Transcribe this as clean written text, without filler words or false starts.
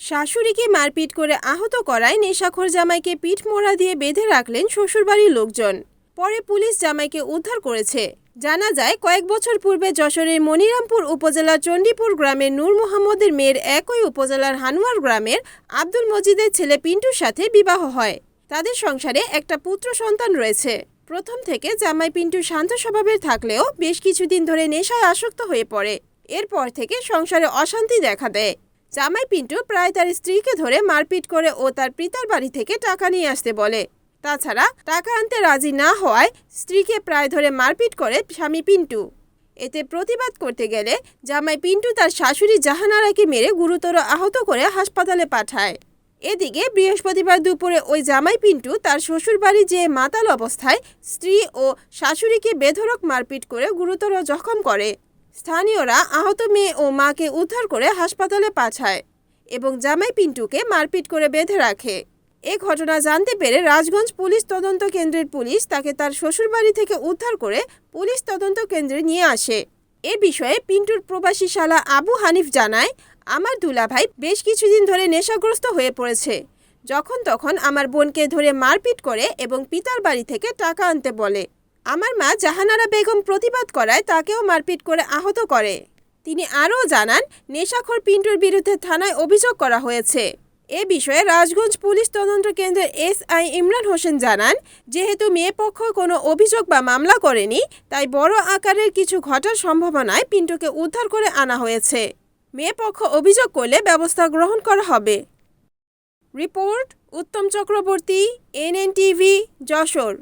শাশুড়িকে মারপিট করে আহত করায় নেশাখোর জামাইকে পিঠ মোড়া দিয়ে বেঁধে রাখলেন শ্বশুরবাড়ির লোকজন। পরে পুলিশ জামাইকে উদ্ধার করেছে। জানা যায়, কয়েক বছর পূর্বে যশোরের মনিরামপুর উপজেলার চণ্ডীপুর গ্রামের নূর মোহাম্মদের মেয়ের একই উপজেলার হানুয়ার গ্রামের আব্দুল মজিদের ছেলে পিন্টুর সাথে বিবাহ হয়। তাদের সংসারে একটা পুত্র সন্তান রয়েছে। প্রথম থেকে জামাই পিন্টু শান্ত স্বভাবের থাকলেও বেশ কিছুদিন ধরে নেশায় আসক্ত হয়ে পড়ে। এরপর থেকে সংসারে অশান্তি দেখা দেয়। জামাই পিন্টু প্রায় তার স্ত্রীকে ধরে মারপিট করে ও তার পিতার বাড়ি থেকে টাকা নিয়ে আসতে বলে। তাছাড়া টাকা আনতে রাজি না হওয়ায় স্ত্রীকে প্রায় ধরে মারপিট করে স্বামী পিন্টু। এতে প্রতিবাদ করতে গেলে জামাই পিন্টু তার শাশুড়ি জাহানারাকে মেরে গুরুতর আহত করে হাসপাতালে পাঠায়। এদিকে বৃহস্পতিবার দুপুরে ওই জামাই পিন্টু তার শ্বশুরবাড়ি যেয়ে মাতাল অবস্থায় স্ত্রী ও শাশুড়িকে বেধড়ক মারপিট করে গুরুতর জখম করে। স্থানীয়রা আহত মেয়ে ও মাকে উদ্ধার করে হাসপাতালে পাঠায় এবং জামাই পিন্টুকে মারপিট করে বেঁধে রাখে। এ ঘটনা জানতে পেরে রাজগঞ্জ পুলিশ তদন্ত কেন্দ্রের পুলিশ তাকে তার শ্বশুরবাড়ি থেকে উদ্ধার করে পুলিশ তদন্ত কেন্দ্রে নিয়ে আসে। এ বিষয়ে পিন্টুর প্রবাসী শালা আবু হানিফ জানায়, আমার দুলাভাই বেশ কিছুদিন ধরে নেশাগ্রস্ত হয়ে পড়েছে। যখন তখন আমার বোনকে ধরে মারপিট করে এবং পিতার বাড়ি থেকে টাকা আনতে বলে। আমার মা জাহানারা বেগম প্রতিবাদ করায় তাকেও মারপিট করে আহত করে। তিনি আরও জানান, নেশাখোর পিন্টুর বিরুদ্ধে থানায় অভিযোগ করা হয়েছে। এ বিষয়ে রাজগঞ্জ পুলিশ তদন্ত কেন্দ্রের এসআই ইমরান হোসেন জানান, যেহেতু মেয়ে পক্ষ কোনো অভিযোগ বা মামলা করেনি, তাই বড় আকারের কিছু ঘটার সম্ভাবনায় পিন্টুকে উদ্ধার করে আনা হয়েছে। মেয়ে পক্ষ অভিযোগ করলে ব্যবস্থা গ্রহণ করা হবে। রিপোর্ট উত্তম চক্রবর্তী, NNTV, যশোর।